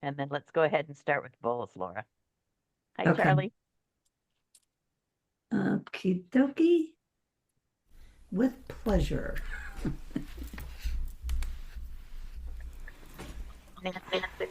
And then let's go ahead and start with bowls, Laura. Hi, Okay. Charlie. Okie dokie. With pleasure. Nancy.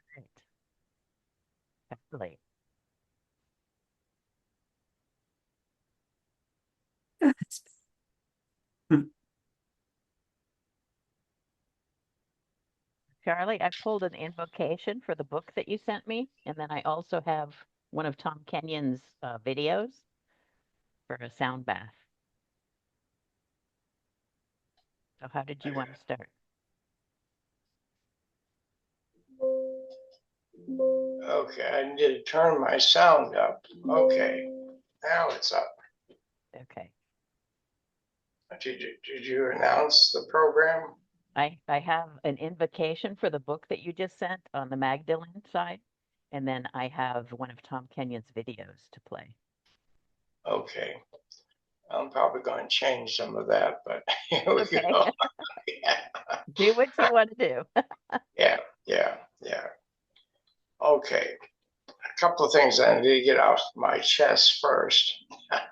All right. Charlie. Charlie, I pulled an invocation for the book that you sent me, and then I also have one of Tom Kenyon's videos for a sound bath. So how did you want to start? Okay, I need to turn my sound up. Okay, now it's up. Okay. Did you announce the program? I have an invocation for the book that you just sent on the Magdalene side, and then I have one of Tom Kenyon's videos to play. Okay, I'm probably going to change some of that, but here we Okay. go. Do what you want to do. Yeah, yeah, yeah. Okay. A couple of things I need to get off my chest first.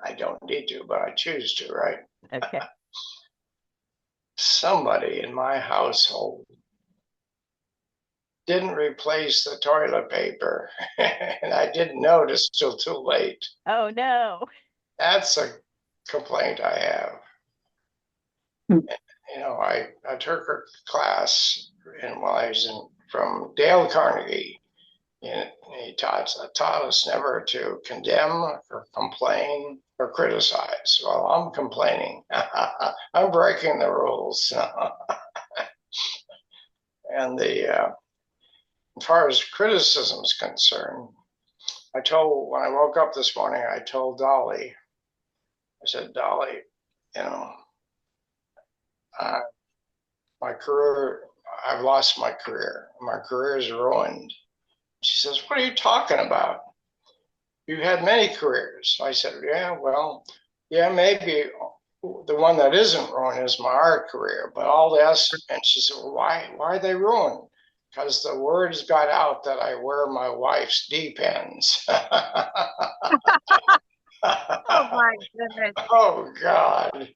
I don't need to, but I choose to, right? Okay. Somebody in my household didn't replace the toilet paper, and I didn't notice till too late. Oh no. That's a complaint I have. Hmm. I took a class while I was from Dale Carnegie, and he taught us never to condemn or complain or criticize. Well, I'm complaining. I'm breaking the rules. And as far as criticism is concerned, when I woke up this morning, I told Dolly, I said, Dolly, you know, uh, my career, I've lost my career. My career is ruined. She says, what are you talking about? You had many careers. I said, yeah, well, yeah, maybe the one that isn't ruined is my art career, but all this. And she said, well, why are they ruined? Because the words got out that I wear my wife's depends. Oh my goodness, Oh God.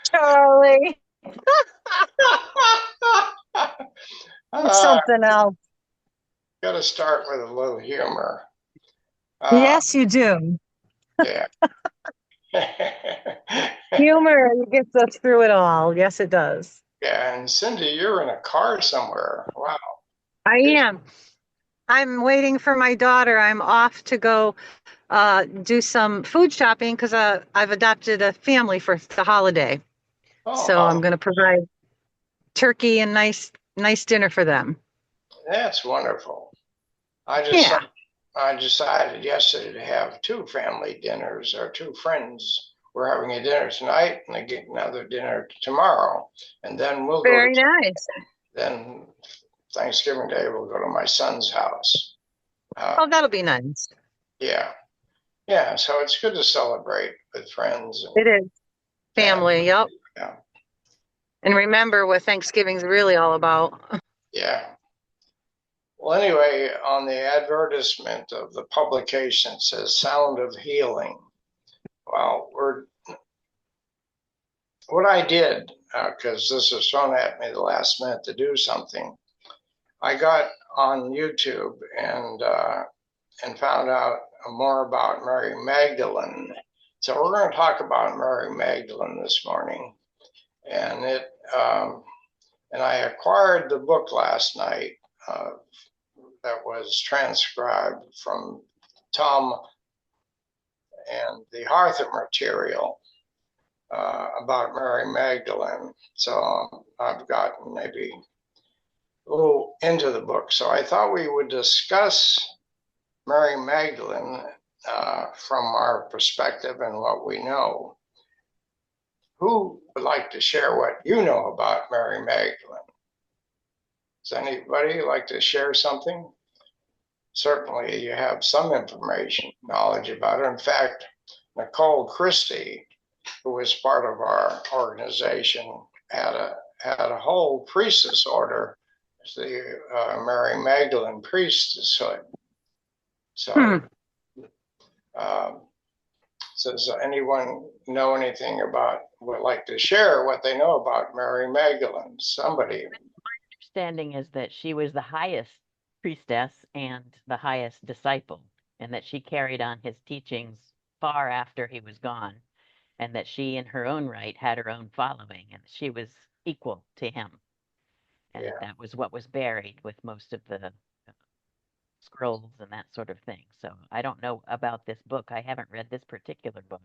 Charlie. That's uh, something else. Got to start with a little humor. Uh, Yes, you do. yeah. Humor gets us through it all. Yes, it does. Yeah, and Cindy, you're in a car somewhere. Wow. I am. I'm waiting for my daughter. I'm off to go do some food shopping because I've adopted a family for the holiday. So I'm Oh, going to provide turkey and nice dinner for them. that's wonderful. I just Yeah, I decided yesterday to have two family dinners, or two friends. We're having a dinner tonight and I get another dinner tomorrow. And then very nice. then Thanksgiving Day, we'll go to my son's house. Oh, that'll be nice. Yeah. Yeah. So it's good to celebrate with friends and It is family. family. Yep. Yeah. And remember what Thanksgiving's really all about. Yeah. Well, anyway, on the advertisement of the publication, it says Sound of Healing. Well, what I did, because this was thrown at me the last minute to do something, I got on YouTube and found out more about Mary Magdalene. So we're going to talk about Mary Magdalene this morning, and and I acquired the book last night that was transcribed from Tom and the Arthur material about Mary Magdalene. So I've gotten maybe a little into the book. So I thought we would discuss Mary Magdalene from our perspective and what we know. Who would like to share what you know about Mary Magdalene? Does anybody like to share something? Certainly you have some information, knowledge about her. In fact, Nicole Christie, who was part of our organization, had a whole priestess order, the Mary Magdalene priestesshood. So, um, does anyone know anything about, would like to share what they know about Mary Magdalene? Somebody. Understanding is that she was the highest priestess and the highest disciple, and that she carried on his teachings far after he was gone, and that she, in her own right, had her own following, and she was equal to him, and Yeah, that was what was buried with most of the scrolls and that sort of thing. So I don't know about this book. I haven't read this particular book,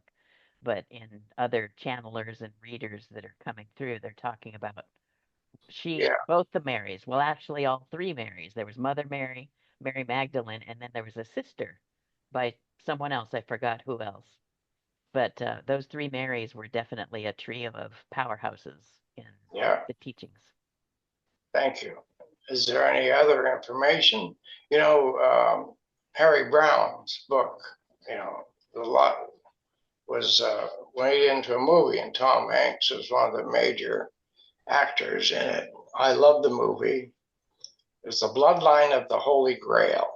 but in other channelers and readers that are coming through, they're talking about yeah, both the Marys, well, actually, all three Marys. There was Mother Mary, Mary Magdalene, and then there was a sister by someone else. I forgot who else. But those three Marys were definitely a trio of powerhouses in yeah. the teachings. Thank you. Is there any other information? Harry Brown's book, a lot was made into a movie, and Tom Hanks was one of the major actors in it. I love the movie. It's the bloodline of the Holy Grail.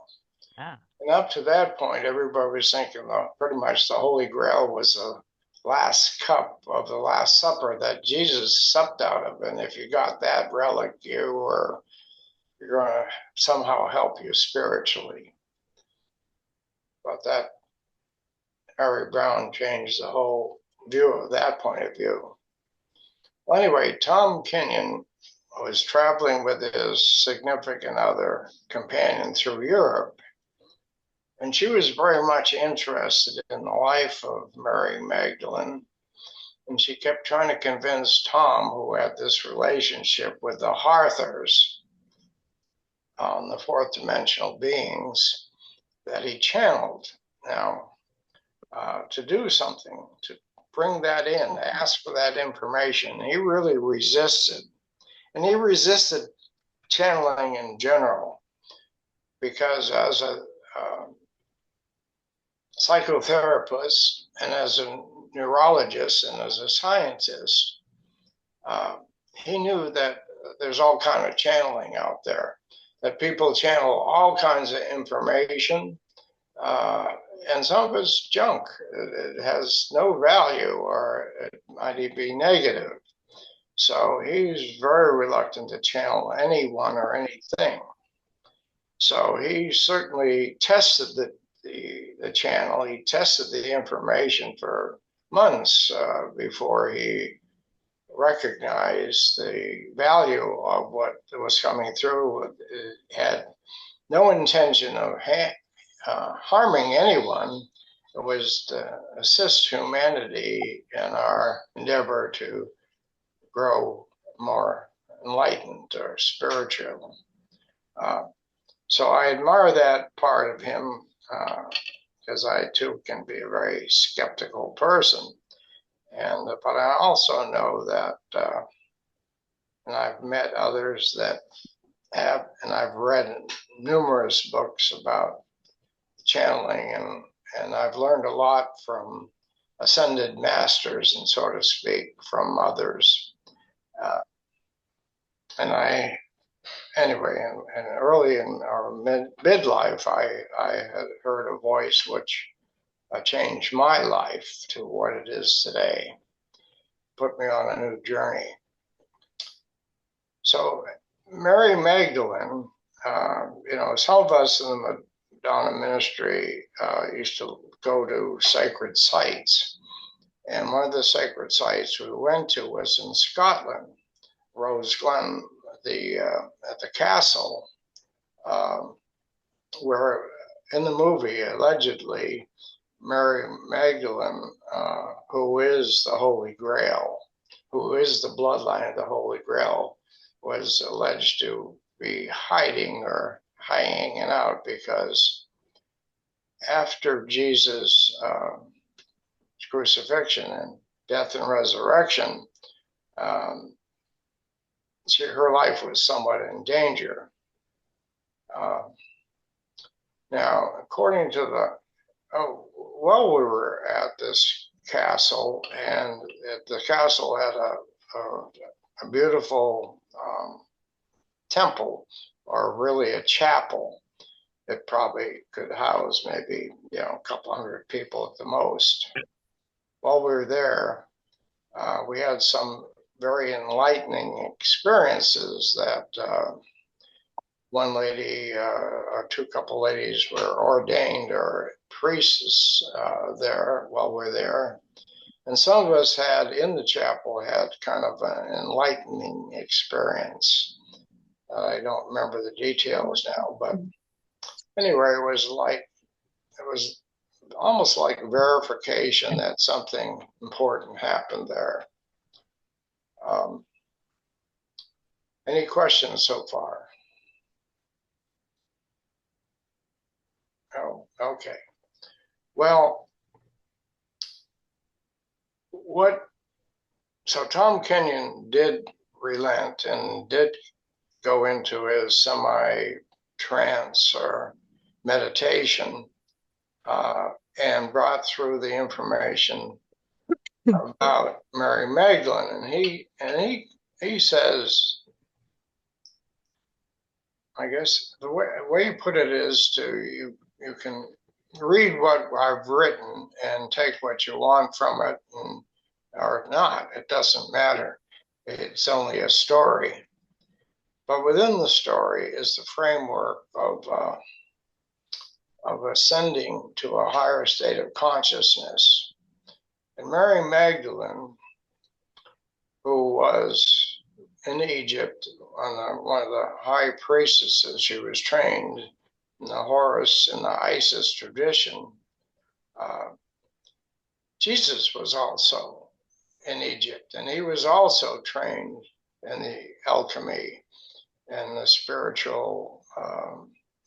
Ah, And up to that point, everybody was thinking pretty much the Holy Grail was the last cup of the Last Supper that Jesus supped out of. And if you got that relic, you're going to somehow help you spiritually. But that Harry Brown changed the whole view of that point of view. Well, anyway, Tom Kenyon was traveling with his significant other companion through Europe. And she was very much interested in the life of Mary Magdalene. And she kept trying to convince Tom, who had this relationship with the Harthers, the fourth dimensional beings, that he channeled now to do something, to bring that in, ask for that information. He really resisted. And he resisted channeling in general because as a psychotherapist and as a neurologist and as a scientist, he knew that there's all kind of channeling out there, that people channel all kinds of information, and some of it's junk. It has no value, or it might even be negative. So he's very reluctant to channel anyone or anything. So he certainly tested the channel. He tested the information for months before he recognized the value of what was coming through. It had no intention of harming anyone. It was to assist humanity in our endeavor to grow more enlightened or spiritual. So I admire that part of him because I too can be a very skeptical person. But I also know that, and I've met others that have, and I've read numerous books about channeling, and I've learned a lot from ascended masters, and so to speak, from others. Anyway, and early in our midlife, I had heard a voice which changed my life to what it is today, put me on a new journey. So Mary Magdalene, some of us in the Madonna ministry used to go to sacred sites. And one of the sacred sites we went to was in Scotland, Rose Glen, at the castle, where in the movie, allegedly, Mary Magdalene, who is the Holy Grail, who is the bloodline of the Holy Grail, was alleged to be hiding or hanging out because after Jesus' crucifixion and death and resurrection, her life was somewhat in danger. Now, according to we were at this castle, and the castle had a beautiful temple, or really a chapel. It probably could house maybe a couple hundred people at the most. While we were there, we had some very enlightening experiences that one lady or couple ladies were ordained or priests there while we're there. And some of us in the chapel had kind of an enlightening experience. I don't remember the details now, but anyway, it was almost like verification that something important happened there. Any questions so far? Oh, okay. Well, so Tom Kenyon did relent and did go into his semi-trance or meditation and brought through the information about Mary Magdalene, and he he says, I guess the way you put it is you can read what I've written and take what you want from it or not. It doesn't matter. It's only a story. But within the story is the framework of ascending to a higher state of consciousness. And Mary Magdalene, who was in Egypt one of the high priestesses, she was trained in the Horus and the Isis tradition. Jesus was also in Egypt, and he was also trained in the alchemy and the spiritual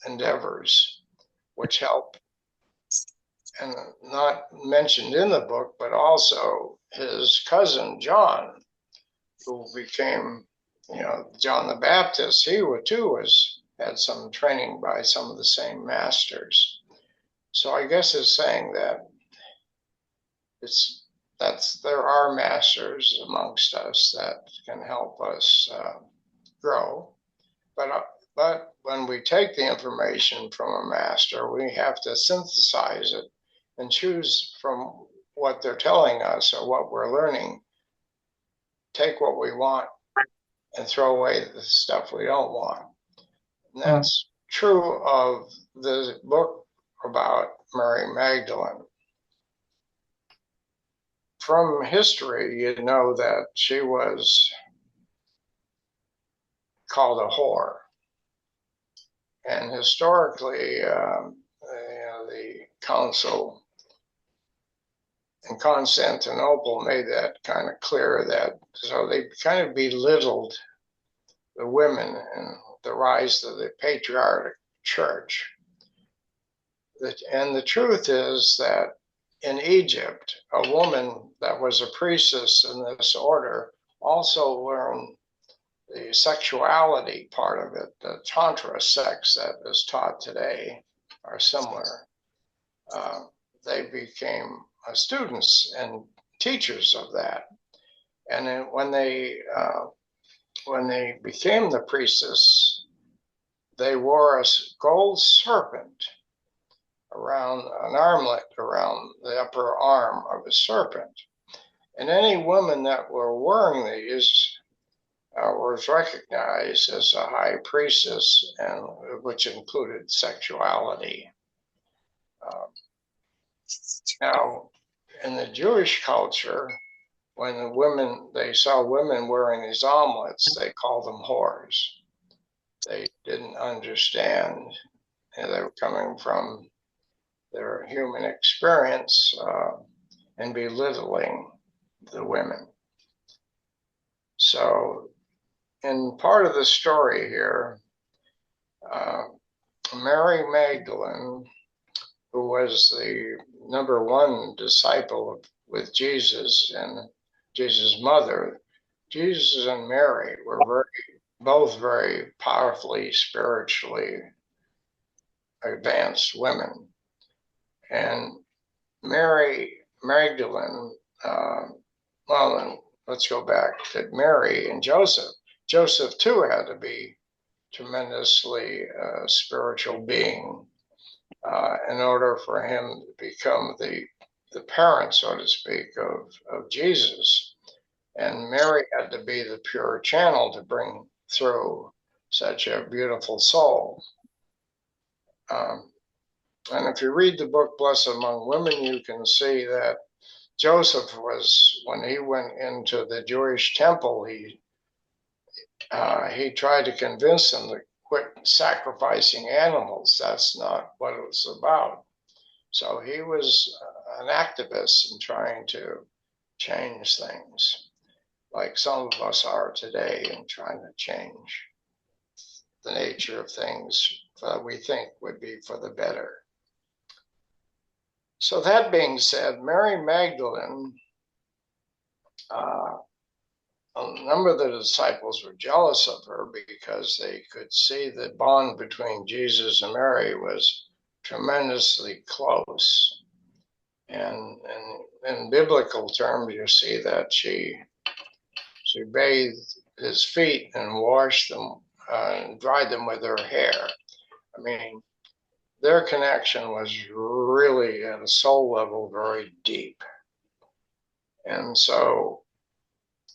endeavors, which help, and not mentioned in the book, but also his cousin John, who became, John the Baptist. He too had some training by some of the same masters. So I guess it's saying that there are masters amongst us that can help us grow. But when we take the information from a master, we have to synthesize it and choose from what they're telling us or what we're learning. Take what we want and throw away the stuff we don't want. And that's true of the book about Mary Magdalene. From history, you know that she was called a whore. And historically, the council in Constantinople made that kind of clear, that so they kind of belittled the women and the rise of the patriarchal church. And the truth is that in Egypt, a woman that was a priestess in this order also learned the sexuality part of it. The Tantra sex that is taught today are similar. They became students and teachers of that. And then when they became the priestess, they wore a gold serpent around an armlet, around the upper arm of a serpent. And any women that were wearing these was recognized as a high priestess, and which included sexuality. Now, in the Jewish culture, when they saw women wearing these omelets, they called them whores. They didn't understand, and they were coming from their human experience and belittling the women. So, in part of the story here, Mary Magdalene, who was the number one disciple with Jesus and Jesus' mother, Jesus and Mary were both very powerfully spiritually advanced women. And Mary Magdalene, let's go back to Mary and Joseph. Joseph too had to be tremendously spiritual being in order for him to become the parent, so to speak, of Jesus. And Mary had to be the pure channel to bring through such a beautiful soul. And if you read the book Blessed Among Women, you can see that Joseph when he went into the Jewish temple, he tried to convince them to quit sacrificing animals. That's not what it was about. So he was an activist in trying to change things, like some of us are today, in trying to change the nature of things that we think would be for the better. So that being said, Mary Magdalene, a number of the disciples were jealous of her because they could see the bond between Jesus and Mary was tremendously close. And in biblical terms, you see that she bathed his feet and washed them and dried them with her hair. I mean, their connection was really at a soul level very deep. And so,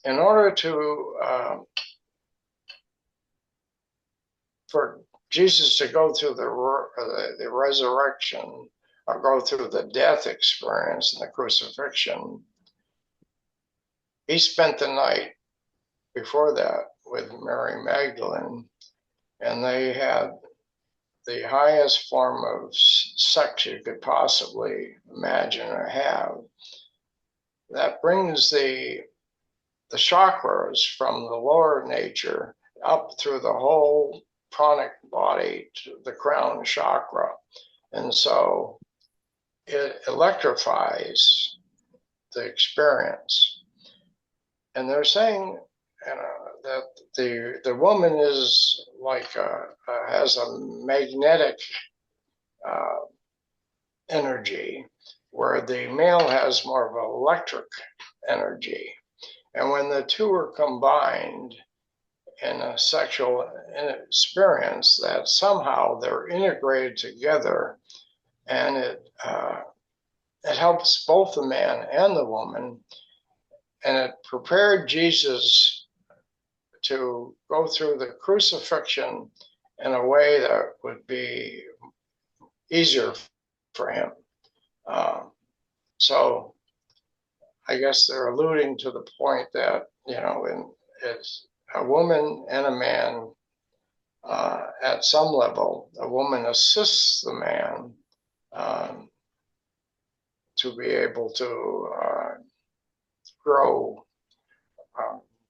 in order to for Jesus to go through the resurrection or go through the death experience and the crucifixion, he spent the night before that with Mary Magdalene, and they had the highest form of sex you could possibly imagine or have. That brings the chakras from the lower nature up through the whole pranic body to the crown chakra. And so it electrifies the experience. And they're saying, that the woman is like has a magnetic energy, where the male has more of an electric energy. And when the two are combined in a sexual experience, that somehow they're integrated together, and it helps both the man and the woman, and it prepared Jesus to go through the crucifixion in a way that would be easier for him. So I guess they're alluding to the point that, it's a woman and a man. At some level, a woman assists the man to be able to grow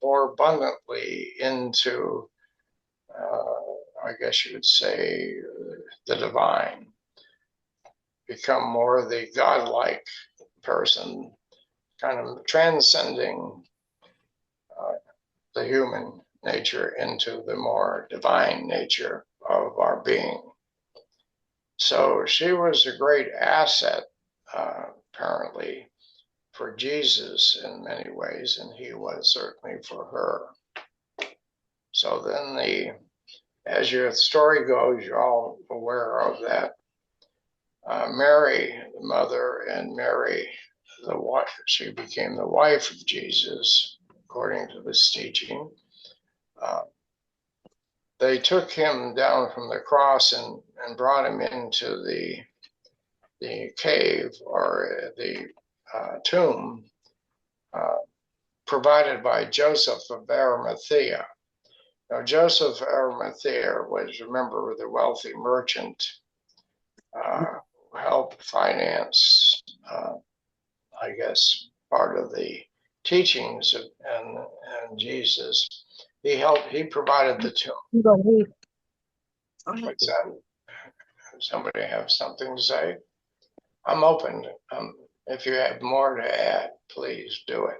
more abundantly into, I guess you would say, the divine, become more the godlike person, kind of transcending the human nature into the more divine nature of our being. So she was a great asset, apparently, for Jesus in many ways, and he was certainly for her. So then as your story goes, you're all aware of that. Mary, the mother, and Mary, the wife, she became the wife of Jesus, according to this teaching. They took him down from the cross and brought him into the cave, or the tomb, provided by Joseph of Arimathea. Now, Joseph of Arimathea was, remember, the wealthy merchant who helped finance, I guess, part of the teachings and Jesus. He provided the tomb. What's that? Somebody have something to say? I'm open. If you have more to add, please do it,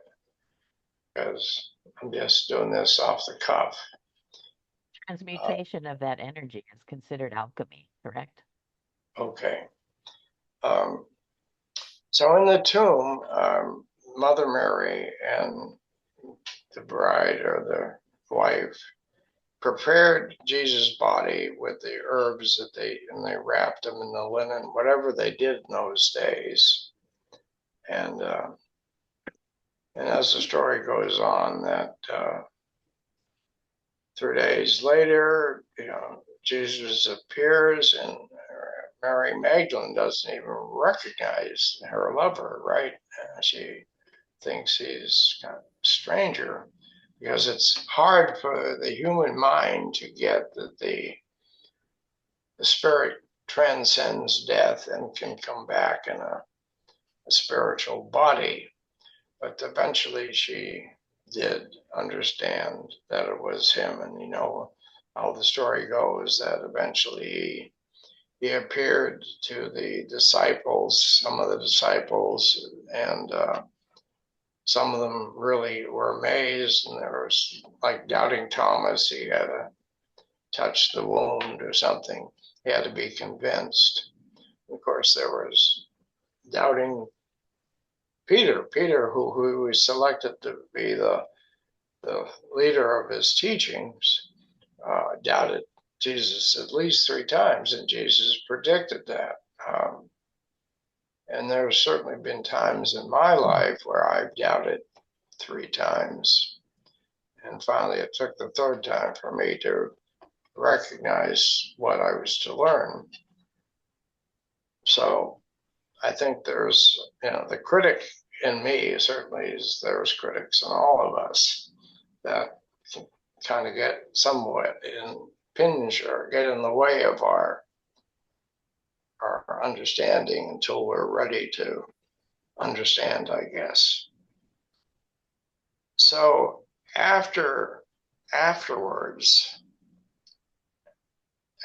because I'm just doing this off the cuff. Transmutation of that energy is considered alchemy, correct? Okay. So in the tomb, Mother Mary and the bride, or the wife, prepared Jesus' body with the herbs that they wrapped them in the linen, whatever they did in those days. And as the story goes on, that 3 days later, Jesus appears, and Mary Magdalene doesn't even recognize her lover, right? She thinks he's kind of a stranger, because it's hard for the human mind to get that the spirit transcends death and can come back in a spiritual body. But eventually she did understand that it was him. And how the story goes, that eventually he appeared to the disciples, some of the disciples, and some of them really were amazed. And there was, like, doubting Thomas, he had to touch the wound or something. He had to be convinced. Of course, there was doubting Peter, who was selected to be the the leader of his teachings, doubted Jesus at least 3 times, and Jesus predicted that. And there's certainly been times in my life where I've doubted 3 times. And finally, it took the 3rd time for me to recognize what I was to learn. So I think there's, the critic in me certainly is, there's critics in all of us that can kind of get somewhat impinge or get in the way of our understanding until we're ready to understand, I guess. So afterwards,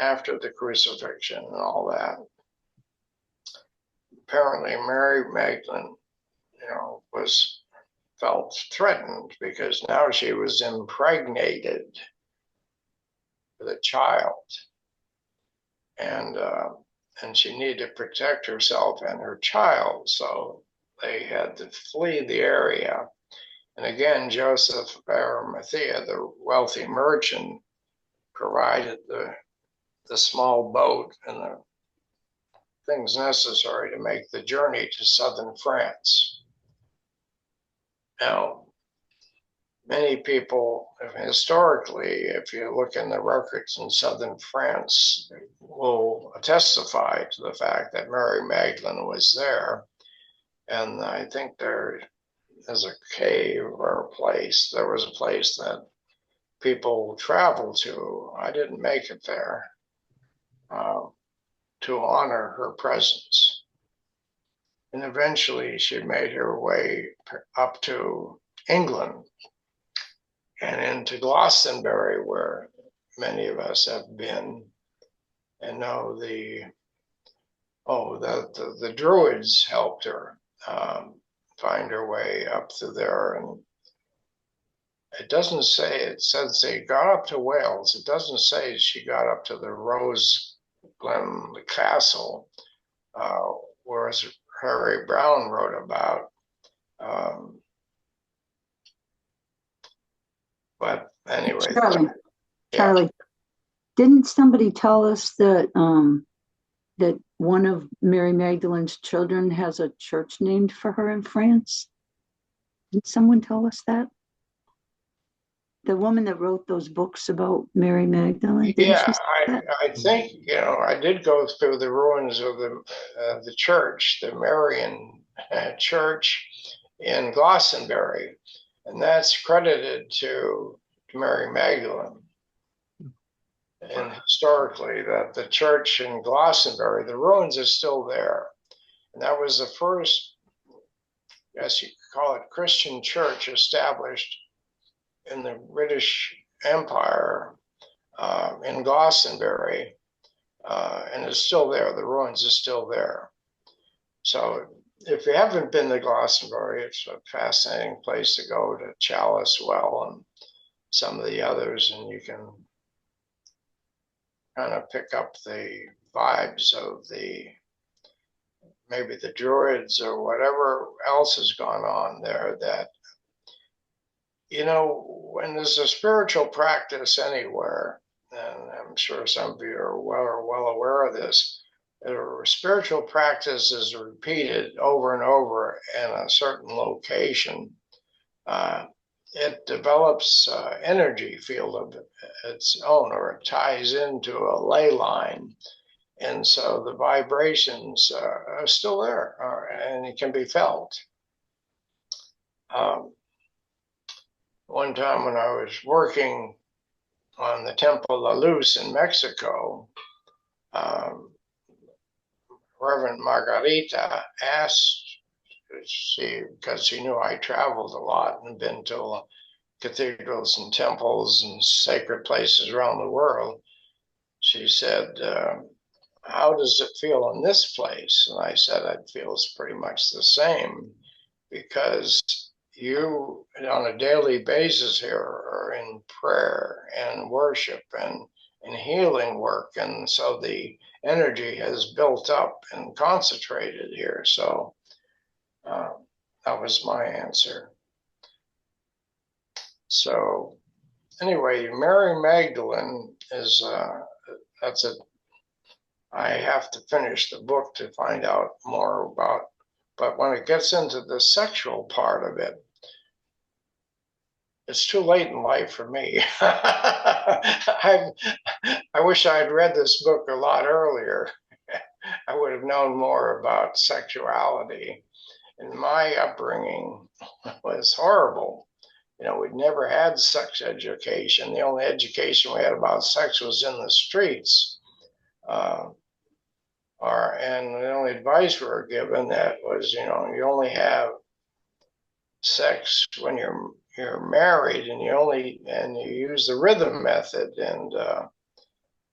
after the crucifixion and all that, apparently Mary Magdalene, felt threatened because now she was impregnated with a child, and she needed to protect herself and her child, so they had to flee the area. And again, Joseph of Arimathea, the wealthy merchant, provided the small boat and the things necessary to make the journey to southern France. Now, many people, historically, if you look in the records in southern France, will testify to the fact that Mary Magdalene was there. And I think there is a cave or a place. There was a place that people traveled to. I didn't make it there, to honor her presence. And eventually she made her way up to England and into Glastonbury, where many of us have been and know the Druids helped her find her way up through there. And it doesn't say, it says they got up to Wales. It doesn't say she got up to the Rose Glen Castle, whereas Harry Brown wrote about. But anyway, Charlie, didn't somebody tell us that that one of Mary Magdalene's children has a church named for her in France? Did someone tell us that? The woman that wrote those books about Mary Magdalene? Yeah, I think, I did go through the ruins of the church, the Marian church in Glastonbury, and that's credited to Mary Magdalene. And historically, that the church in Glastonbury, the ruins are still there. And that was the first, I guess you could call it, Christian church established in the British Empire, in Glastonbury, and it's still there. The ruins are still there. So if you haven't been to Glastonbury, it's a fascinating place to go, to Chalice Well and some of the others, and you can kind of pick up the vibes of maybe the Druids or whatever else has gone on there. That, when there's a spiritual practice anywhere, and I'm sure some of you are well aware of this, a spiritual practice is repeated over and over in a certain location, it develops an energy field of its own, or it ties into a ley line. And so the vibrations are still there, and it can be felt. One time when I was working on the Temple La Luz in Mexico, Reverend Margarita asked, because she knew I traveled a lot and been to cathedrals and temples and sacred places around the world, she said, how does it feel in this place? And I said, it feels pretty much the same, because you, on a daily basis here, are in prayer and worship and healing work. And so the energy has built up and concentrated here. So that was my answer. So anyway, Mary Magdalene is, I have to finish the book to find out more about, but when it gets into the sexual part of it, it's too late in life for me. I wish I had read this book a lot earlier. I would have known more about sexuality. And my upbringing was horrible. You know, we'd never had sex education. The only education we had about sex was in the streets. And the only advice we were given that was, you know, you only have sex when you're married, and you use the rhythm method, and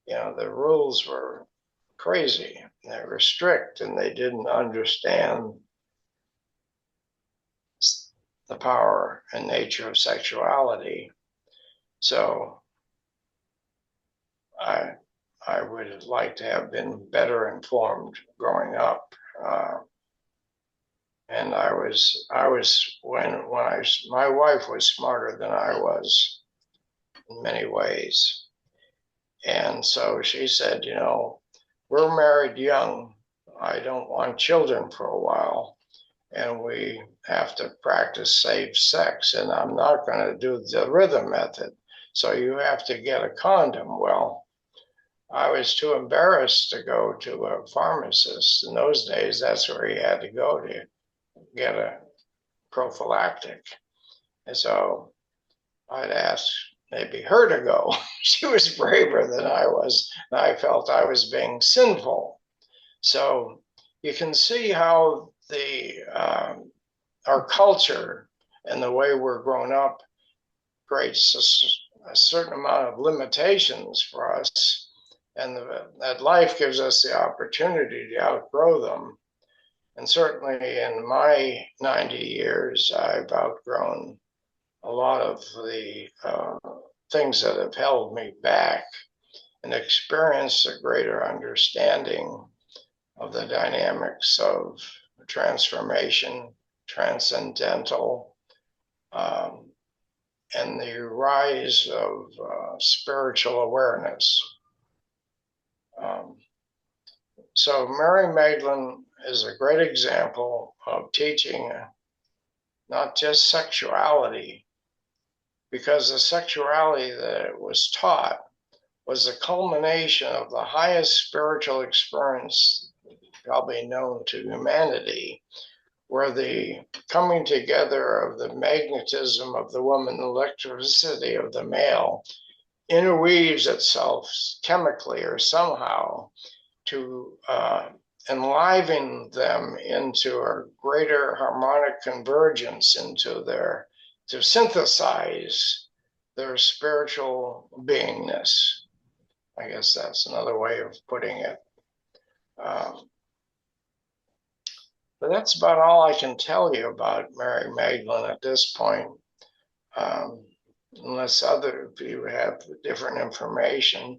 you know, the rules were crazy. They were strict, and they didn't understand the power and nature of sexuality. So I would like to have been better informed growing up. And my wife was smarter than I was in many ways. And so she said, you know, we're married young. I don't want children for a while, and we have to practice safe sex, and I'm not going to do the rhythm method. So you have to get a condom. Well, I was too embarrassed to go to a pharmacist. In those days, that's where you had to go to get a prophylactic. And so I'd ask maybe her to go. She was braver than I was, and I felt I was being sinful. So you can see how our culture and the way we're grown up creates a certain amount of limitations for us, and that life gives us the opportunity to outgrow them. And certainly in my 90 years, I've outgrown a lot of the things that have held me back, and experienced a greater understanding of the dynamics of transformation, transcendental, and the rise of spiritual awareness. So Mary Magdalene is a great example of teaching not just sexuality, because the sexuality that it was taught was the culmination of the highest spiritual experience probably known to humanity, where the coming together of the magnetism of the woman, the electricity of the male, interweaves itself chemically or somehow to enliven them into a greater harmonic convergence to synthesize their spiritual beingness. I guess that's another way of putting it. But that's about all I can tell you about Mary Magdalene at this point, unless other of you have different information.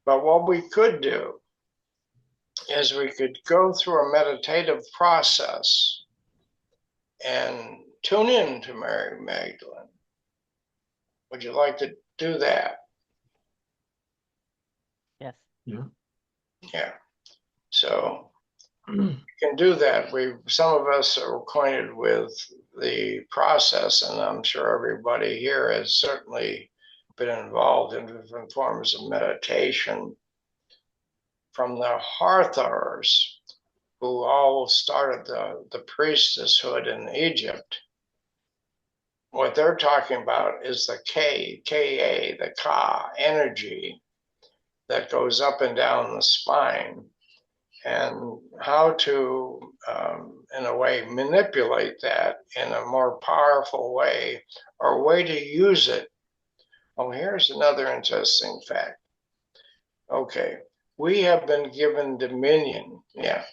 But what we could do is we could go through a meditative process and tune in to Mary Magdalene. Would you like to do that? Yes. Yeah. Yeah. So you can do that. Some of us are acquainted with the process, and I'm sure everybody here has certainly been involved in different forms of meditation, from the Harthars, who all started the priestesshood in Egypt. What they're talking about is the Ka, the Ka energy that goes up and down the spine, and how to, in a way, manipulate that in a more powerful way, or way to use it. Oh, here's another interesting fact. Okay, we have been given dominion,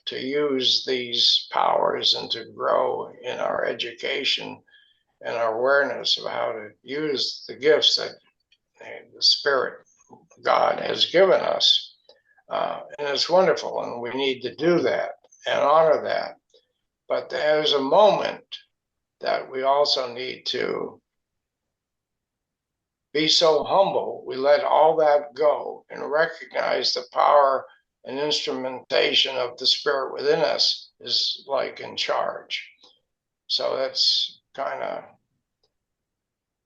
to use these powers and to grow in our education and our awareness of how to use the gifts that the Spirit, God, has given us. And it's wonderful, and we need to do that and honor that. But there's a moment that we also need to be so humble, we let all that go and recognize the power and instrumentation of the Spirit within us is like in charge. So that's kind of,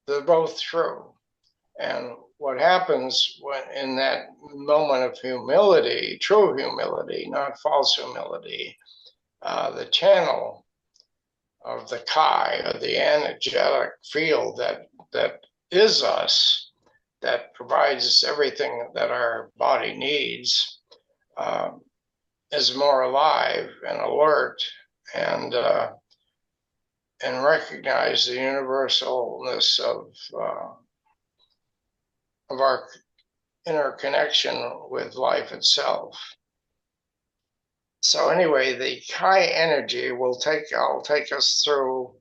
they're both true. And what happens when in that moment of humility, true humility, not false humility, the channel of the Chi, or the energetic field that is us, that provides everything that our body needs, is more alive and alert, and recognize the universalness of our interconnection with life itself. So anyway, the Chi energy will take us through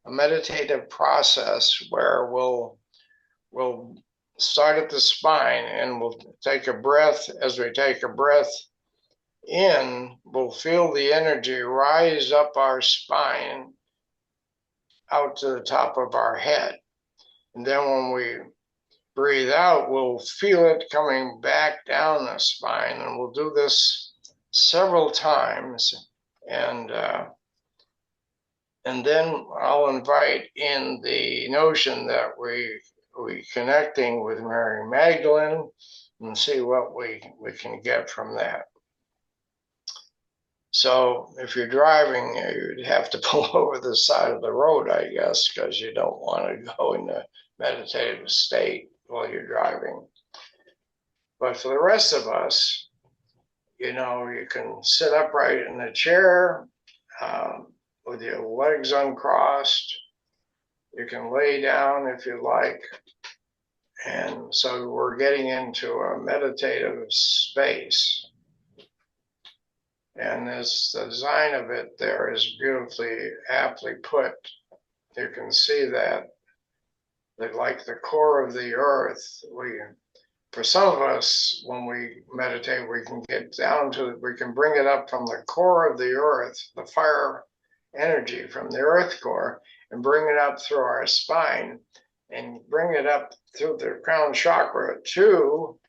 a meditative process where we'll start at the spine, and we'll take a breath. As we take a breath in, we'll feel the energy rise up our spine out to the top of our head. And then when we breathe out, we'll feel it coming back down the spine, and we'll do this several times. And then I'll invite in the notion that we connecting with Mary Magdalene, and see what we can get from that. So if you're driving, you'd have to pull over the side of the road, I guess, because you don't want to go in a meditative state while you're driving. But for the rest of us, you can sit upright in a chair with your legs uncrossed. You can lay down if you like. And so we're getting into a meditative space. And this, the design of it there is beautifully, aptly put. You can see that like the core of the earth, for some of us, when we meditate, we can get down to, we can bring it up from the core of the earth, the fire energy from the earth core, and bring it up through our spine, and bring it up through the crown chakra to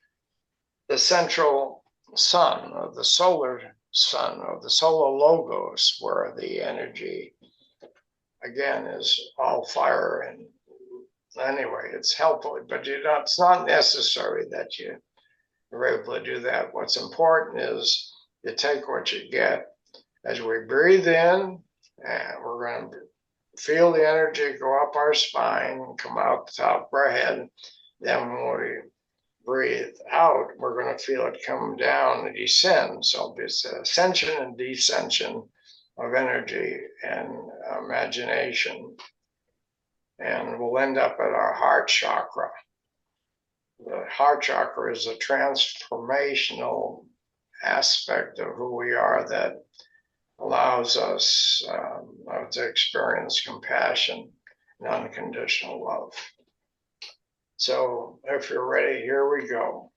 the central sun, or the solar sun, or the solar logos, where the energy, again, is all fire. And anyway, it's helpful, but it's not necessary that you're able to do that. What's important is you take what you get. As we breathe in, and we're going to feel the energy go up our spine and come out the top of our head. Then when we breathe out, we're going to feel it come down and descend. So it's ascension and descension of energy and imagination. And we'll end up at our heart chakra. The heart chakra is a transformational aspect of who we are that allows us to experience compassion and unconditional love. So if you're ready, here we go.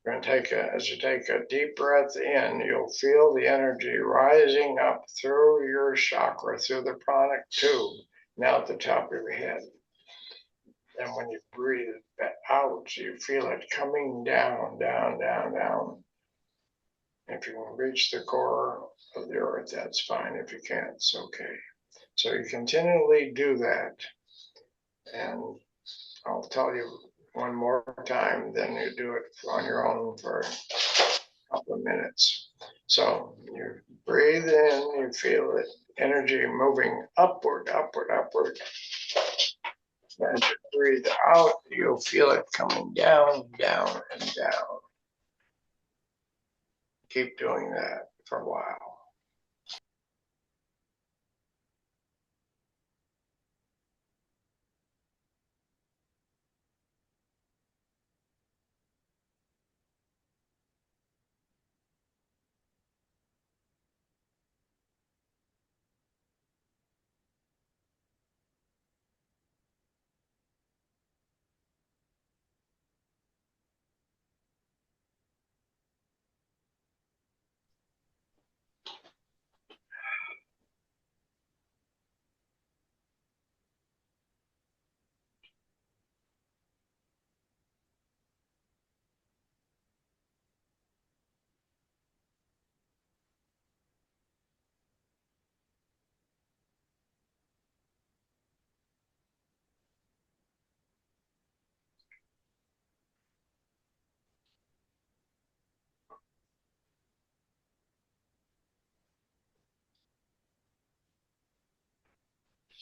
We're going to as you take a deep breath in, you'll feel the energy rising up through your chakra, through the pranic tube, now at the top of your head. And when you breathe it out, you feel it coming down, down, down, down. If you can reach the core of the earth, that's fine. If you can't, it's okay. So you continually do that. And I'll tell you one more time, then you do it on your own for a couple of minutes. So you breathe in, you feel it, energy moving upward, upward, upward. As you breathe out, you'll feel it coming down, down, and down. Keep doing that for a while.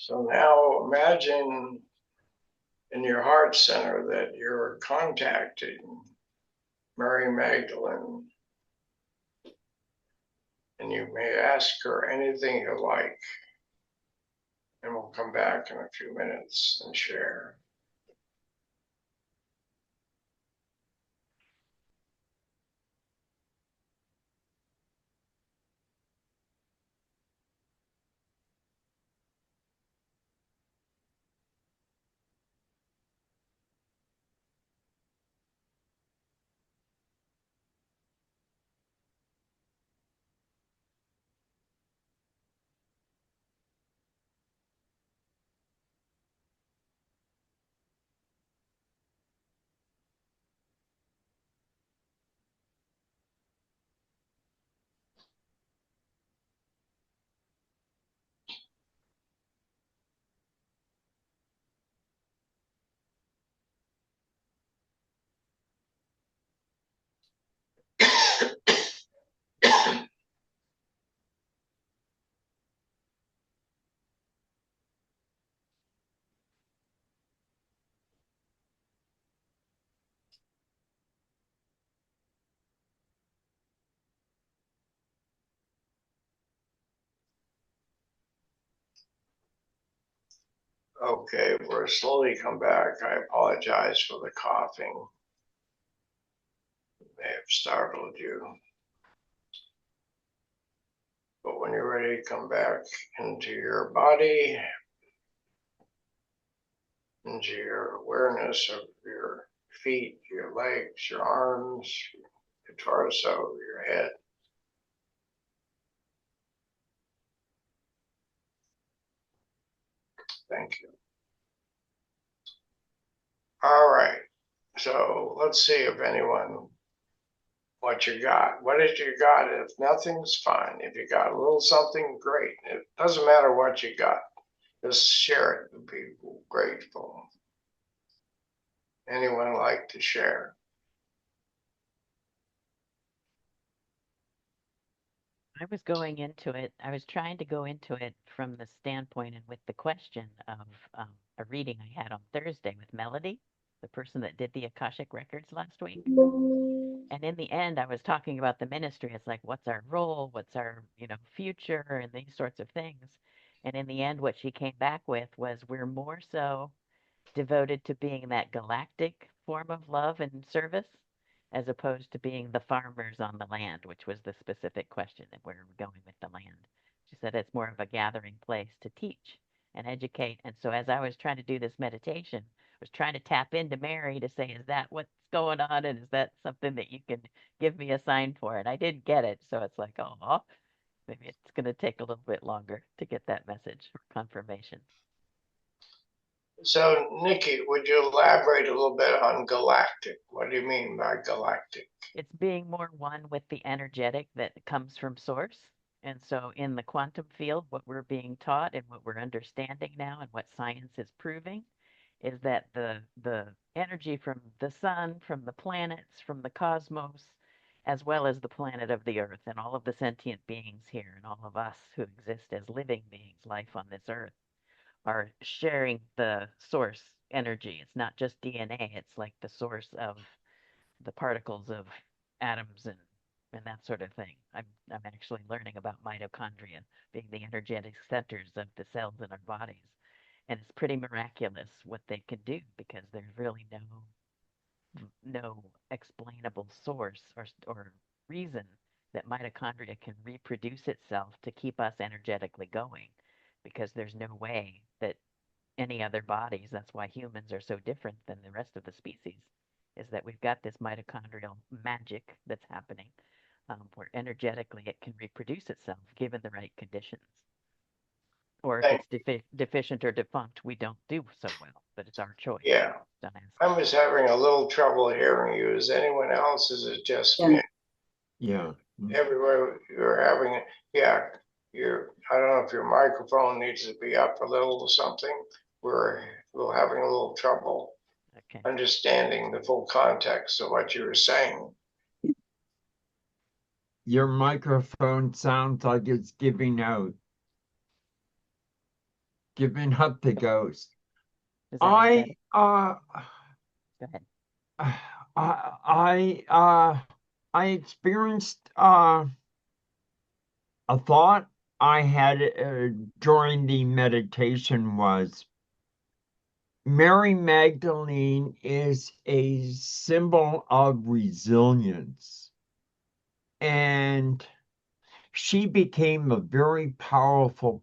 So now imagine in your heart center that you're contacting Mary Magdalene, and you may ask her anything you like, and we'll come back in a few minutes and share. Okay, we're slowly come back. I apologize for the coughing. It may have startled you. But when you're ready to come back into your body, into your awareness of your feet, your legs, your arms, your torso, your head. Thank you. All right. So let's see if anyone, what you got. What did you got? If nothing's fine. If you got a little something, great. It doesn't matter what you got. Just share it with people. Grateful. Anyone like to share? I was going into it, I was trying to go into it from the standpoint and with the question of a reading I had on Thursday with Melody, the person that did the Akashic Records last week. And in the end, I was talking about the ministry. It's like, what's our role? What's our, future and these sorts of things. And in the end, what she came back with was we're more so devoted to being that galactic form of love and service as opposed to being the farmers on the land, which was the specific question that where we're going with the land. She said it's more of a gathering place to teach and educate. And so as I was trying to do this meditation, I was trying to tap into Mary to say, is that what's going on? And is that something that you can give me a sign for? And I didn't get it. So it's like, oh, maybe it's going to take a little bit longer to get that message or confirmation. So, Nikki, would you elaborate a little bit on galactic? What do you mean by galactic? It's being more one with the energetic that comes from source. And so in the quantum field, what we're being taught and what we're understanding now and what science is proving is that the energy from the sun, from the planets, from the cosmos, as well as the planet of the earth and all of the sentient beings here and all of us who exist as living beings, life on this earth, are sharing the source energy. It's not just DNA, it's like the source of the particles of atoms and that sort of thing. I'm actually learning about mitochondria being the energetic centers of the cells in our bodies. And it's pretty miraculous what they can do because there's really no explainable source or reason that mitochondria can reproduce itself to keep us energetically going because there's no way that any other bodies, that's why humans are so different than the rest of the species, is that we've got this mitochondrial magic that's happening where energetically it can reproduce itself given the right conditions. Or if Thank it's deficient or defunct, we don't do so well, but it's our choice. Yeah. Don't ask I me. was having a little trouble hearing you. Is anyone else? Is it just Yeah. me? Yeah. Everywhere you're having it. Yeah. I don't know if your microphone needs to be up a little or something. We're having a little trouble Okay. understanding the full context of what you were saying. Your microphone sounds like it's giving out. giving up the ghost. Does that make sense? Go ahead. I experienced a thought I had during the meditation was Mary Magdalene is a symbol of resilience, and she became a very powerful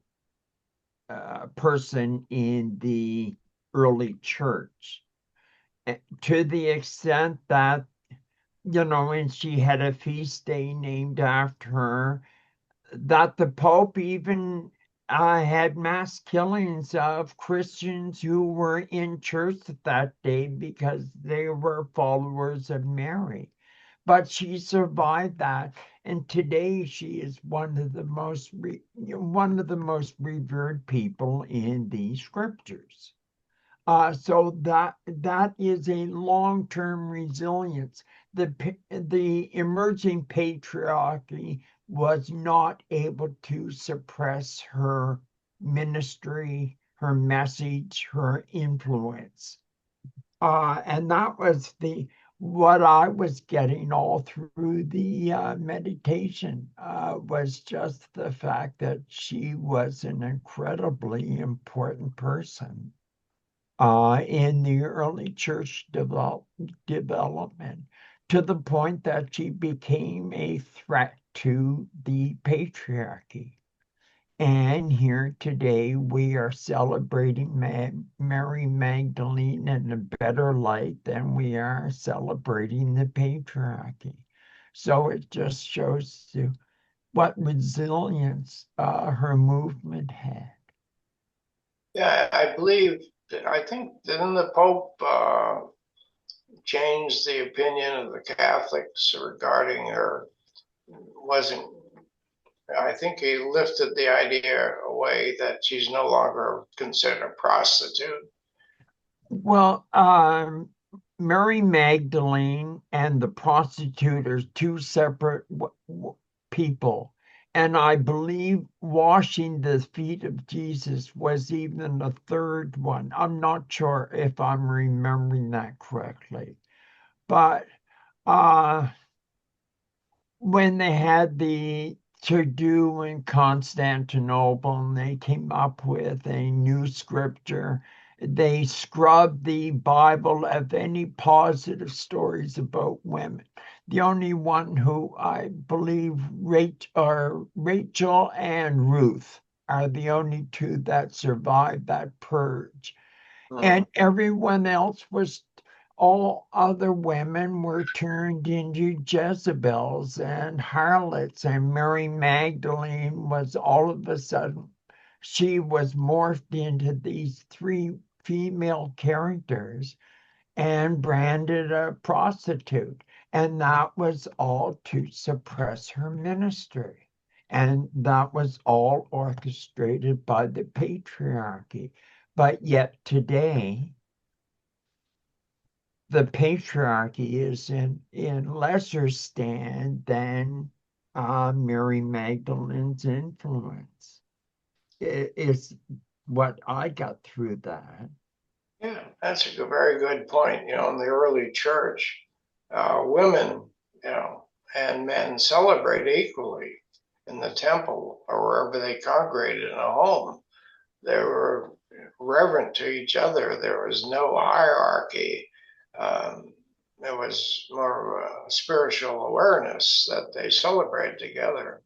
person in the early church, to the extent that, and she had a feast day named after her, that the Pope even had mass killings of Christians who were in church that day because they were followers of Mary. But she survived that, and today she is one of the most revered people in the scriptures. So that is a long-term resilience. The emerging patriarchy was not able to suppress her ministry, her message, her influence. And that was what I was getting all through the meditation, was just the fact that she was an incredibly important person in the early church development, to the point that she became a threat to the patriarchy. And here today we are celebrating Mary Magdalene in a better light than we are celebrating the patriarchy. So it just shows you what resilience her movement had. Yeah, I think didn't the Pope change the opinion of the Catholics regarding her? Wasn't I think he lifted the idea away that she's no longer considered a prostitute. Well, Mary Magdalene and the prostitute are two separate people. And I believe washing the feet of Jesus was even a third one. I'm not sure if I'm remembering that correctly. But uh, when they had the to-do in Constantinople and they came up with a new scripture, they scrubbed the Bible of any positive stories about women. The only one who I believe Rachel and Ruth are the only two that survived that purge. And everyone else was, all other women were turned into Jezebels and harlots, and Mary Magdalene was all of a sudden, she was morphed into these three female characters and branded a prostitute. And that was all to suppress her ministry. And that was all orchestrated by the patriarchy. But yet today, the patriarchy is in lesser stand than Mary Magdalene's influence. It's what I got through that. Yeah, that's a very good point. In the early church, women, and men celebrate equally in the temple or wherever they congregated in a home. They were reverent to each other. There was no hierarchy. There was more of a spiritual awareness that they celebrated together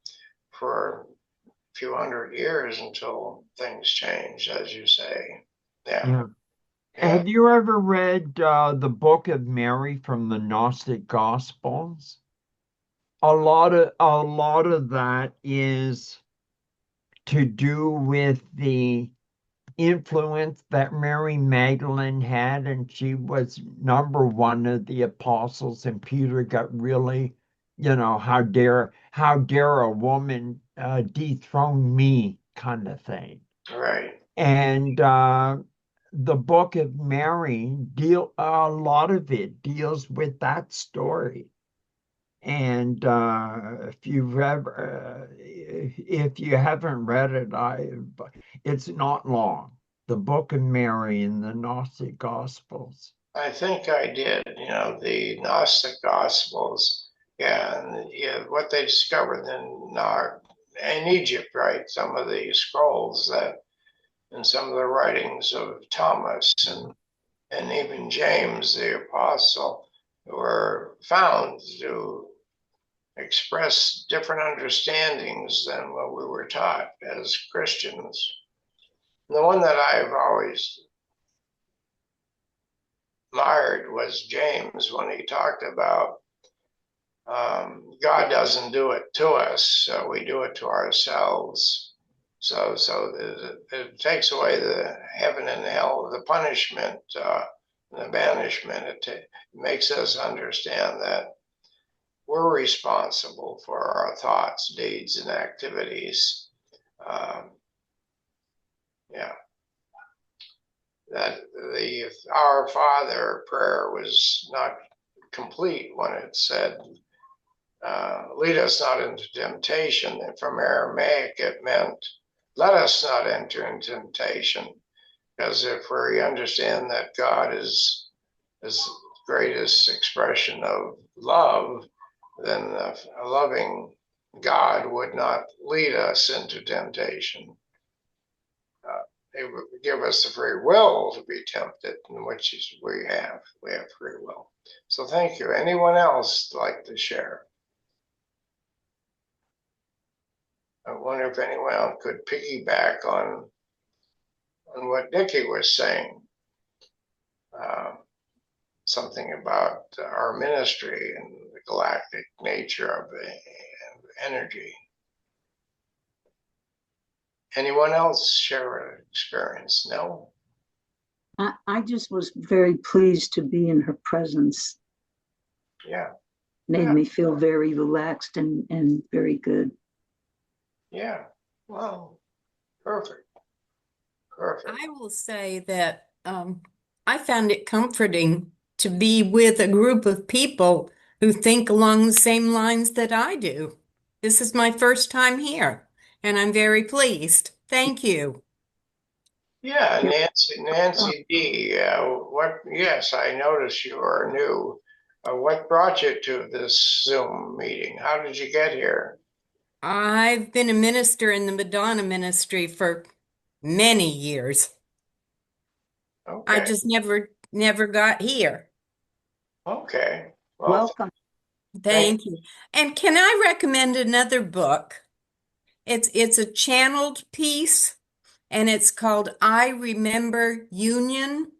for a few hundred years until things changed, as you say. Yeah. Have you ever read the Book of Mary from the Gnostic Gospels? A lot of that is to do with the influence that Mary Magdalene had, and she was number one of the apostles, and Peter got really, how dare a woman dethrone me kind of thing. Right. And the Book of Mary, a lot of it deals with that story. And if you haven't read it, it's not long. the Book of Mary in the Gnostic Gospels? I think I did. The Gnostic Gospels, yeah, and what they discovered in Egypt, right? Some of the scrolls that, and some of the writings of Thomas and even James the Apostle were found to express different understandings than what we were taught as Christians. The one that I've always admired was James when he talked about God doesn't do it to us, so we do it to ourselves. So it takes away the heaven and hell, the punishment, the banishment. It makes us understand that we're responsible for our thoughts, deeds, and activities. Yeah. That the Our Father prayer was not complete when it said, lead us not into temptation. And from Aramaic, it meant, let us not enter into temptation. Because if we understand that God is the greatest expression of love, then a loving God would not lead us into temptation. He would give us the free will to be tempted, which is we have free will. So thank you. Anyone else like to share? I wonder if anyone could piggyback on what Nikki was saying. Something about our ministry and the galactic nature of energy. Anyone else share an experience? No? I just was very pleased to be in her presence. Yeah. Made me feel very relaxed and very good. Yeah. Well, perfect. Perfect. I will say that I found it comforting to be with a group of people who think along the same lines that I do. This is my first time here, and I'm very pleased. Thank you. Yeah, Nancy D. Yes, I noticed you are new. What brought you to this Zoom meeting? How did you get here? I've been a minister in the Madonna ministry for many years. Okay. I just never got here. Okay. Well, Welcome. Thank you. And can I recommend another book? It's a channeled piece, and it's called I Remember Union.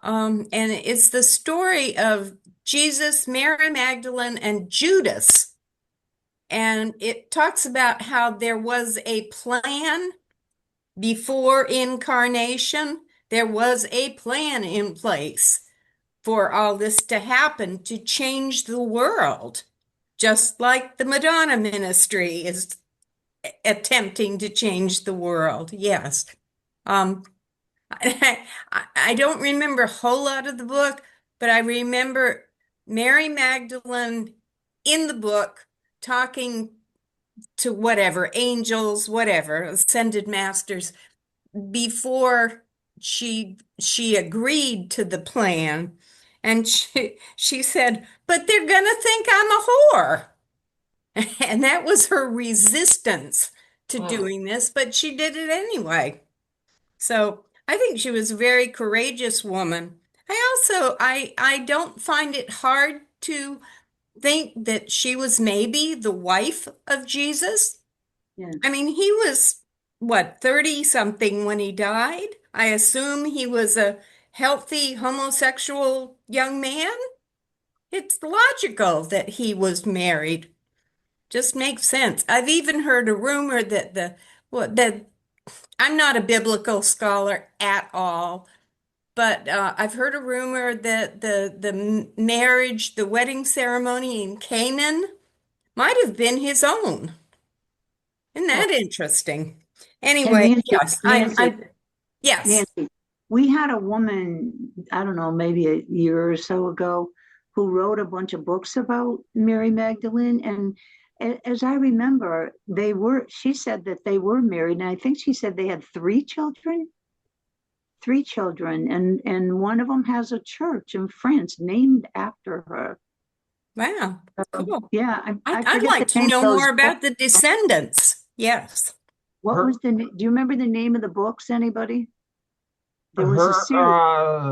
And it's the story of Jesus, Mary Magdalene, and Judas. And it talks about how there was a plan before incarnation. There was a plan in place for all this to happen to change the world, just like the Madonna ministry is attempting to change the world. Yes. I don't remember a whole lot of the book, but I remember Mary Magdalene in the book talking to whatever, angels, whatever, ascended masters, before she agreed to the plan. And she said, but they're gonna think I'm a whore. And that was her resistance to doing this, but she did it anyway. So I think she was a very courageous woman. I don't find it hard to think that she was maybe the wife of Jesus. Yeah. I mean, he was what, 30 something when he died? I assume he was a healthy homosexual young man. It's logical that he was married. Just makes sense. I've even heard a rumor that that I'm not a biblical scholar at all, but I've heard a rumor that the marriage, the wedding ceremony in Canaan might have been his own. Isn't that interesting? Anyway, yes. Nancy, we had a woman, I don't know, maybe a year or so ago, who wrote a bunch of books about Mary Magdalene. And as I remember, she said that they were married. And I think she said they had 3 children. 3 children, and one of them has a church in France named after her. Wow, cool. Yeah, I I'd forget the like to name know of those more about books. the descendants. Yes. What Her was the? Do you remember the name of the books? Anybody? There was a her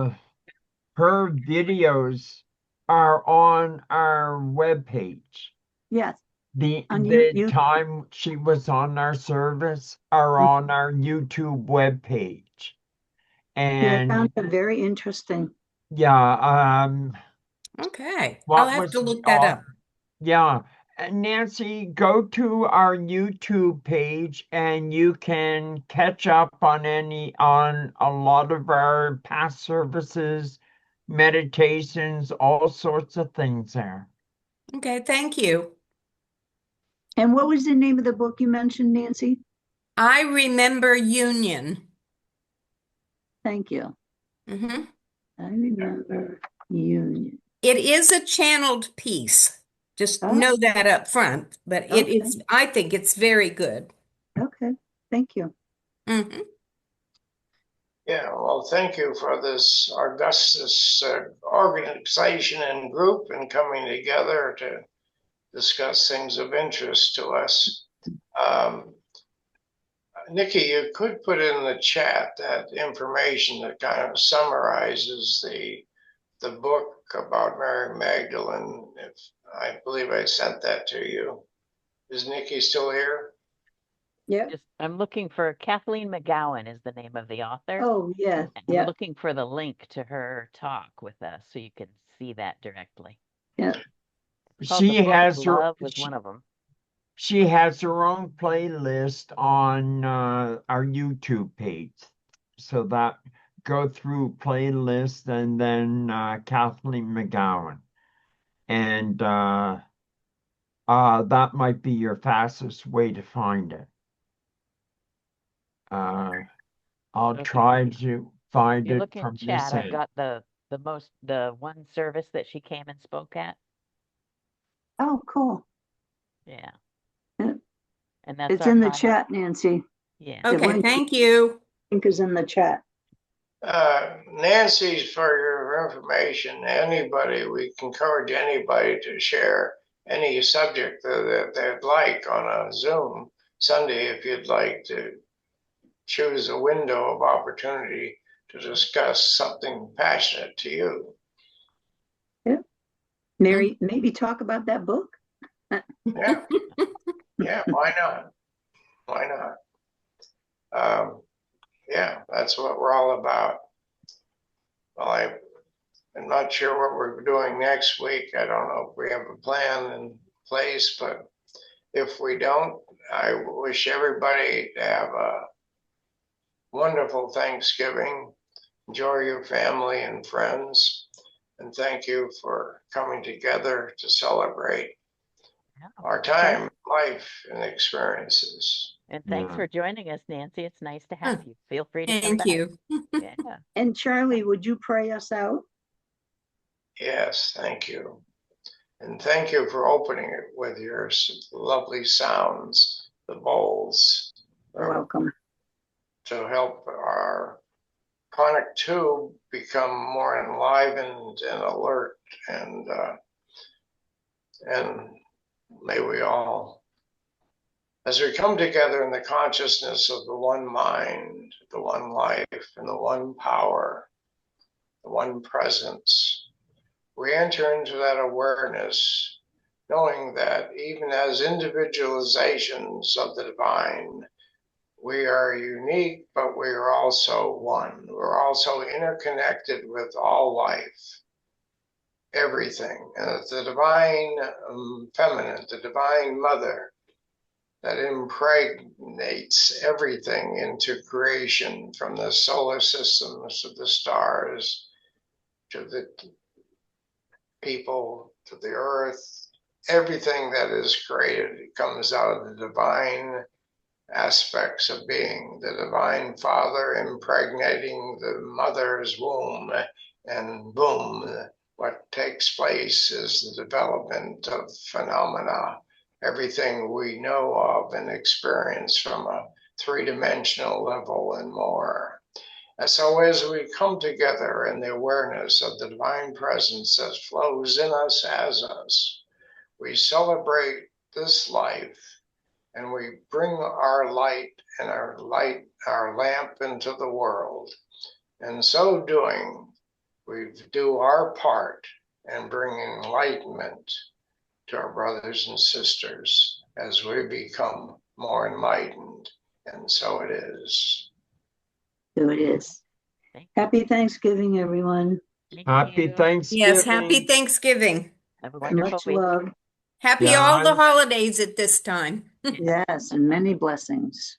series. her videos are on our webpage. Yes, The on you. time she was on our service are on our YouTube webpage. Yeah, I found And it very interesting. yeah, Okay. I'll what have was to the look that up. yeah. And Nancy, go to our YouTube page and you can catch up on a lot of our past services, meditations, all sorts of things there. Okay, thank you. And what was the name of the book you mentioned, Nancy? I remember Union. Thank you. Hmm. I remember Union. It is a channeled piece. Just Oh, know that up front, but it okay. is, I think it's very good. Okay. Thank you. Hmm. Yeah, well, thank you for this Augustus organization and group and coming together to discuss things of interest to us. Um, Nikki, you could put in the chat that information that kind of summarizes the book about Mary Magdalene. If I believe I sent that to you. Is Nikki still here? Yeah. I'm looking for Kathleen McGowan is the name of the author. Oh, yeah. And I'm Yeah. looking for the link to her talk with us so you can see that directly. Yeah. It's called The She Book of has her Love was one of them. she has her own playlist on our YouTube page. So that go through playlist and then Kathleen McGowan. And that might be your fastest way to find it. I'll Okay. try to find You it look in from this chat, I've end. got the one service that she came and spoke at. Oh, cool. Yeah. Yeah. And that's It's in the archived. chat, Nancy. Yeah. The Okay, link thank you. is in the chat. Nancy, for your information, anybody, we encourage anybody to share any subject that they'd like on a Zoom Sunday if you'd like to choose a window of opportunity to discuss something passionate to you. Yeah. Mary, maybe talk about that book. Yeah, yeah, why not? Why not? Yeah, that's what we're all about. Well, I'm not sure what we're doing next week. I don't know if we have a plan in place, but if we don't, I wish everybody to have a wonderful Thanksgiving. Enjoy your family and friends. And thank you for coming together to celebrate our time, life, and experiences. And thanks Yeah. for joining us, Nancy. It's nice to have you. Feel free to come Thank back. you. Yeah. And Charlie, would you pray us out? Yes, thank you. And thank you for opening it with your lovely sounds, the bowls. You're welcome. To help our chronic tube become more enlivened and alert, and may we all, as we come together in the consciousness of the one mind, the one life, and the one power, the one presence, we enter into that awareness, knowing that even as individualizations of the divine, we are unique, but we are also one. We're also interconnected with all life, everything. And it's the divine feminine, the divine mother that impregnates everything into creation, from the solar systems to the stars to the people to the earth. Everything that is created comes out of the divine aspects of being, the divine father impregnating the mother's womb, and boom, what takes place is the development of phenomena, everything we know of and experience from a three-dimensional level and more. And so as we come together in the awareness of the divine presence that flows in us as us, we celebrate this life and we bring our light and our lamp into the world. In so doing, we do our part and bring enlightenment to our brothers and sisters as we become more enlightened. And so it is. So it is. Thank you. Happy Thanksgiving, everyone. Thank Happy you. Thanksgiving. Yes, happy Thanksgiving. Have a wonderful Much week. love. Happy Yeah, all the I'm- holidays at this time. Yes, and many blessings.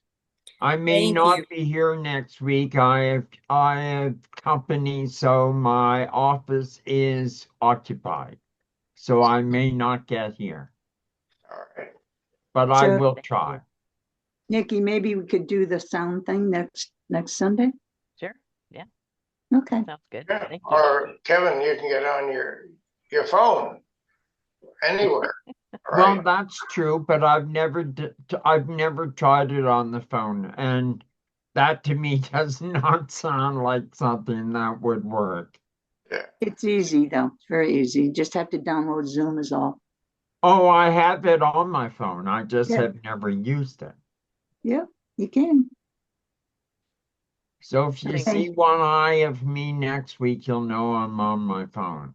I may Thank not you. be here next week. I have company, so my office is occupied. So I may not get here, All right. but I So- will Thank try. you. Nikki, maybe we could do the sound thing next Sunday. Sure. Yeah, Okay. sounds good. Yeah. Thank you. Or Kevin, you can get on your phone anywhere. Well, Right. that's true, but I've never tried it on the phone, and that to me does not sound like something that would work. Yeah. It's easy though. It's very easy. You just have to download Zoom is all. Oh, I have it on my phone. I just Yeah. have never used it. Yep, you can. So if you Okay. see one eye of me next week, you'll know I'm on my phone.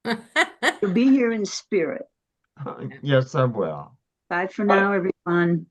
You'll be here in spirit. Yes, I will. Bye for now, everyone.